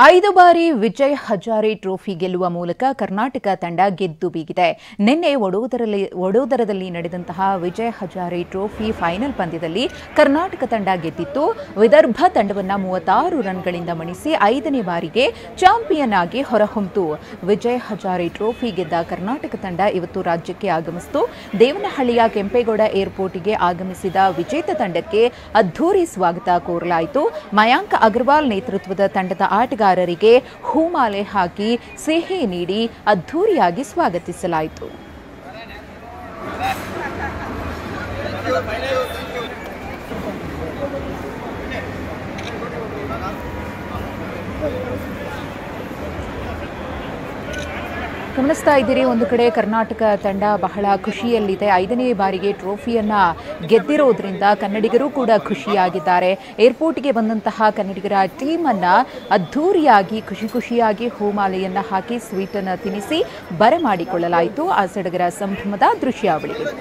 5 ಬಾರಿ ವಿಜಯ್ ಹಜಾರೆ ಟ್ರೋಫಿ ಗೆಲ್ಲುವ ಮೂಲಕ ಕರ್ನಾಟಕ ತಂಡ ಗೆದ್ದು ಬೀಗಿದೆ. ನಿನ್ನೆ ವಡೋದರದಲ್ಲಿ ನಡೆದಂತಹ ವಿಜಯ್ ಹಜಾರೆ ಟ್ರೋಫಿ ಫೈನಲ್ ಪಂದ್ಯದಲ್ಲಿ ಕರ್ನಾಟಕ ತಂಡ ಗೆದ್ದಿತ್ತು. ವಿದರ್ಭ ತಂಡವನ್ನು 36 ರನ್ಗಳಿಂದ ಮಣಿಸಿ 5ನೇ ಬಾರಿಗೆ ಚಾಂಪಿಯನ್ ಆಗಿ ಹೊರಹೊಮ್ಮಿತು. ವಿಜಯ್ ಹಜಾರೆ ಟ್ರೋಫಿ ಗೆದ್ದ ಕರ್ನಾಟಕ ತಂಡ ಇವತ್ತು ರಾಜ್ಯಕ್ಕೆ ಆಗಮಿಸಿತು. ದೇವನಹಳ್ಳಿಯ ಕೆಂಪೇಗೌಡ ಏರ್ಪೋರ್ಟ್ಗೆ ಆಗಮಿಸಿದ ವಿಜೇತ ತಂಡಕ್ಕೆ ಅದ್ಧೂರಿ ಸ್ವಾಗತ ಕೋರಲಾಯಿತು. ಮಯಾಂಕ್ ಅಗರ್ವಾಲ್ ನೇತೃತ್ವದ ತಂಡದ ಆಟಗಾರರಿಗೆ ಹೂಮಾಲೆ ಹಾಕಿ ಸಿಹಿ ನೀಡಿ ಅದ್ಧೂರಿಯಾಗಿ ಸ್ವಾಗತಿಸಲಾಯಿತು. ಗಮನಿಸ್ತಾ ಇದ್ದೀರಿ, ಒಂದು ಕಡೆ ಕರ್ನಾಟಕ ತಂಡ ಬಹಳ ಖುಷಿಯಲ್ಲಿದೆ. 5ನೇ ಬಾರಿಗೆ ಟ್ರೋಫಿಯನ್ನ ಗೆದ್ದಿರೋದ್ರಿಂದ ಕನ್ನಡಿಗರು ಕೂಡ ಖುಷಿಯಾಗಿದ್ದಾರೆ. ಏರ್ಪೋರ್ಟ್ಗೆ ಬಂದಂತಹ ಕನ್ನಡಿಗರ ಟೀಮ್ ಅನ್ನ ಅದ್ಧೂರಿಯಾಗಿ ಖುಷಿಯಾಗಿ ಹೂಮಾಲೆಯನ್ನ ಹಾಕಿ ಸ್ವೀಟ್ ಅನ್ನು ತಿನ್ನಿಸಿ ಬರಮಾಡಿಕೊಳ್ಳಲಾಯಿತು. ಆ ಸಡಗರ ಸಂಭ್ರಮದ ದೃಶ್ಯಾವಳಿಗಳು.